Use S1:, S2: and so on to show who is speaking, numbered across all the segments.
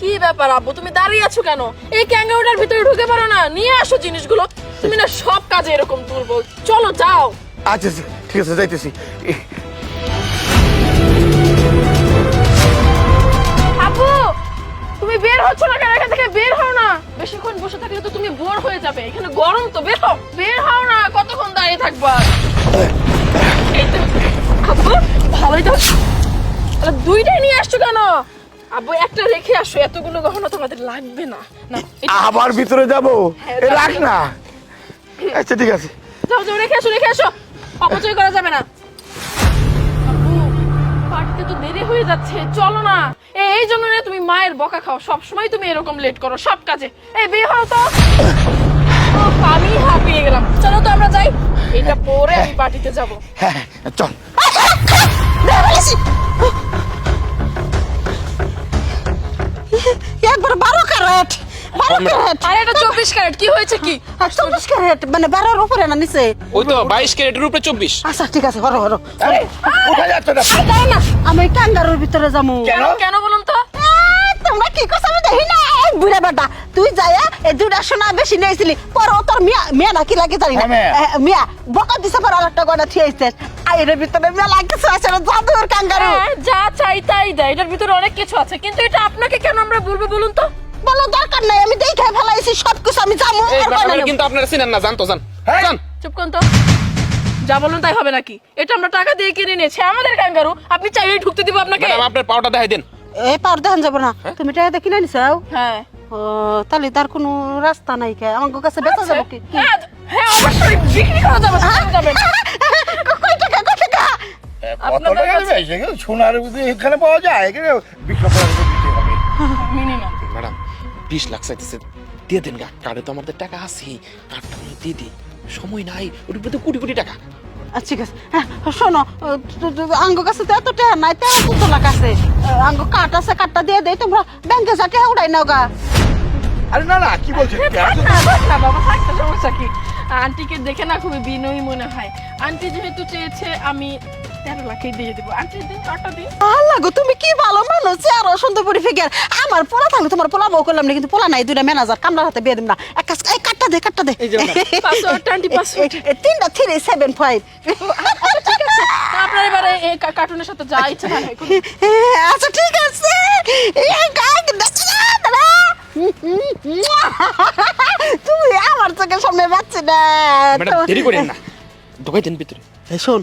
S1: কি ব্যাপার আব্বু, তুমি দাঁড়িয়ে আছো কেন? এই ক্যাঙ্গারুটার ভিতরে ঢুকে পারো না? নিয়ে আসো জিনিসগুলো। তুমি না সব কাজে এরকম দুর্বল। চলো যাও।
S2: আচ্ছা ঠিক আছে, যাইতেছি।
S1: আব্বু, তুমি বের হচ্ছ না কেন? এখান থেকে বের হও না। বেশিক্ষণ বসে থাকলে তো তুমি বোর হয়ে যাবে। এখানে গরম তো, বের হও। বের হও না, কতক্ষণ দাঁড়িয়ে থাকবা? এই তো আব্বু, ভালোই তো। দুইটাই নিয়ে আসছো কেন? আব্বু একটা রেখে আসো, এতগুলো গহনা তোমাদের লাগবে না। না
S2: আবার ভিতরে যাবো?
S1: হ্যাঁ,
S2: রাখ না। আচ্ছা ঠিক আছে,
S1: যাও যাও, রেখে আসো। অপচয় করা যাবে না। আব্বু, পার্টিতে তো দেরি হয়ে যাচ্ছে, চলো না। এই জন্য না তুমি মায়ের বকা খাও, সব সময় তুমি এরকম লেট করো সব কাজে। এই বের হও তো। আমি হাঁপিয়ে গেলাম। চলো তো আমরা যাই। এটা পরে আমি পার্টিতে যাব।
S2: হ্যাঁ চল।
S3: একবার 12 ক্যারেট।
S1: আর এটা 24 ক্যারেট। কি হয়েছে কি?
S3: 24 ক্যারেট মানে 12 উপরে না নিচে?
S4: ওই তো 22 ক্যারেটের উপরে 24।
S3: আচ্ছা ঠিক আছে, হরো
S2: আরে কোথায় যাচ্ছ না?
S1: দাও না।
S3: আমি কাঙ্গারুর ভিতরে যাবো।
S2: কেন?
S1: কেন বলুন তো?
S3: তোমরা কি কথা আমি দেখি না। এই বুড়া বেটা, তুই যায়া এই দুটা সোনা বেশি নিয়েছিলি, পরে তোর মিয়া নাকি লাগে জানি না।
S2: হ্যাঁ,
S3: মিয়া বকা দিছে, পর আরেকটা গয়না থিয়েছিস। আইরে ভিতরে মেলা কিছু আছে না, জাদুর কাঙ্গারু।
S1: হ্যাঁ, যা চাই তাই দেয়। এটার ভিতরে অনেক কিছু আছে, কিন্তু এটা আপনাকে কেন আমরা বলবো বলুন তো?
S3: বলো দরকার নাই, আমি দেখে ফেলাইছি সবকিছু, আমি জামু
S4: এই
S3: আর
S4: ব্যাপারে
S3: গয়না
S4: কিন্তু আপনারা চিনেন না, জানতো জান।
S2: হ্যাঁ।
S4: জান।
S1: চুপ করুন তো। যা বলুন তাই হবে নাকি? এটা আমরা টাকা দিয়ে কিনে নিয়েছি, আমাদের ক্যাঙ্গারু। আপনি চাইলেই ঢুকতে দিব আপনাকে?
S4: ম্যাডাম আপনার পাওটা দেখাই দেন।
S3: এই পার দেখান যাবো না। তুমি টাকা দেখি না নিছাও?
S1: হ্যাঁ।
S3: ও তাহলে তার কোনো রাস্তা নাই কে? আমার কাছে বেচা যাবো কি?
S1: হ্যাঁ, হ্যাঁ, অবশ্যই বিক্রি করা যাবে। যাবেন।
S3: কয় টাকা কয় টাকা?
S2: কত টাকা দেবে? সেখানে সোনার এখানে পাওয়া যায়, এখানে 20 লাখ টাকা দিতে হবে।
S1: মিনিমাম।
S4: ম্যাডাম 20 লাখ চাইতেছে, দিয়ে দেন গা। কার্ডে তো আমাদের টাকা আছে, কার্ডটা আমি দিয়ে দিই। সময় নাই, ওর উপরে তো কোটি কোটি টাকা।
S3: ঠিক আছে, হ্যাঁ শোনো, আঙ্গ কাছে তো এত টাকা নাই, 13-14 লাখ আছে। আঙ্গ কার্ড আছে, কার্ডটা দিয়ে দেই, তোমরা ব্যাংকে যা টাকা উড়াই নাও গা।
S2: আরে না কি বলছেন?
S1: থাক না বাবা, থাক না, সমস্যা কি? আন্টিকে দেখে না খুবই বিনয়ী মনে হয়। আন্টি যেহেতু চেয়েছে, আমি 13 লাখই দিয়ে দেবো। আন্টি দিন, কার্ডটা দিন।
S3: আল্লাহ গো, তুমি কি ভালো মানুষ, আরো সুন্দর করে ফিগার। আমার পোলা থাকলে তোমার পোলা বউ করলাম না, কিন্তু পোলা নাই, দুইটা ম্যানেজার কামলার হাতে বিয়ে দিম না। এক কাজ, এই কার্ডটা দে।
S1: Password, aunty password.
S3: 3টা 375।
S1: ঠিক আছে, আপনার এবারে এই কার্টুনের সাথে যা ইচ্ছা তাই করুন।
S3: আচ্ছা ঠিক আছে। তুমি আমার চোখের সামনে পাচ্ছি না।
S4: ম্যাডাম দেরি করেন না, ঢোকাই দেন ভিতরে।
S3: শোন,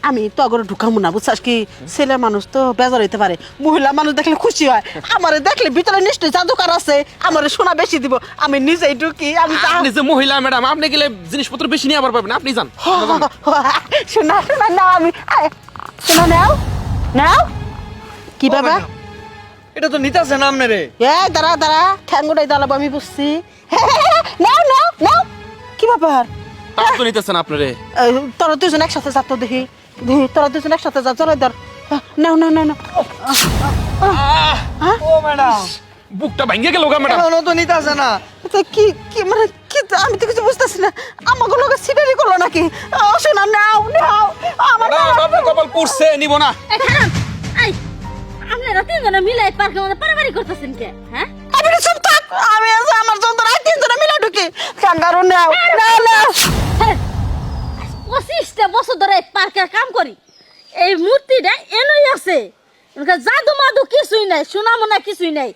S3: আমি তো আগরে ঢুকামু না, বুঝছাস কি? ছেলে মানুষ তো বেজার হইতে পারে, মহিলা মানুষ দেখলে খুশি হয়। আমারে দেখলে ভিতরে নিশ্চয়ই জাদুকার আছে, আমারে সোনা বেশি দিব। আমি নিজেই ঢুকি। আমি
S4: আপনি যে মহিলা ম্যাডাম, আপনি গেলে জিনিসপত্র বেশি নিয়ে আবার পাবেন। আপনি যান।
S3: শোনা নাও, আমি শোনা নাও। কি বাবা?
S5: এটা তো নিতাছে না আমনে রে।
S3: এই দাঁড়া, ঠ্যাঙ্গুটাই দাঁড়াবো, আমি বুঝছি। নাও। কি ব্যাপার?
S4: তাও তো নিতেছেন আপনারে।
S3: তোরা দুজন একসাথে যা তো দেখি। তোরা দুজন একসাথে যা, চলে ধর। নাও।
S5: ও ম্যাডাম,
S4: বুকটা ভাঙিয়ে গেল গা ম্যাডাম।
S5: এখনো তো নিতাছে না।
S3: তো কি মানে কি? আমি তো কিছু বুঝতেছি না। আমাকে লোকে সিটারি করলো নাকি? শোনা নাও। আমার
S4: ম্যাডাম আপনার কপাল পুড়ছে, নিব না।
S6: এই খারাপ, এই আপনারা তিনজনে মিলে পার্কের মধ্যে পারাপারি করতেছেন কে? হ্যাঁ,
S3: আমি চুপ থাক। আমি আমার যন্ত্র 3 জনে মিলে ঢুকি। কাঙ্গারু নাও।
S6: 25টা বছর ধরে পার্কের কাম করি। এই মূর্তিটা এনেই আছে, জাদু মাদু কিছুই নাই, সোনা মোনা কিছুই নাই।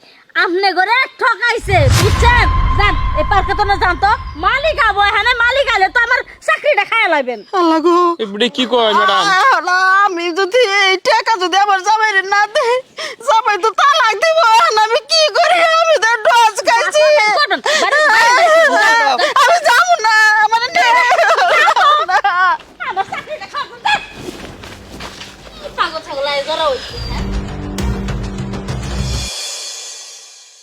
S6: আপনি ঘরে ঠকাইছে, বুঝছেন? যান, এই পার্কে তো না জানতো মালিক আবো। এখানে মালিক আলে তো আমার চাকরিটা খাইয়া লাইবেন।
S3: আল্লাহ গো,
S4: এবারে কি কয় ম্যাডাম?
S3: আমি যদি এই টাকা যদি আমার জামাই না দেয়, জামাই তো তালাক দিব। আমি কি করি? আমি তো ডজ খাইছি। আমি যাবো না, আমার
S6: আমার চাকরিটা খাবো। পাগল ছাগল জড়া হইছে।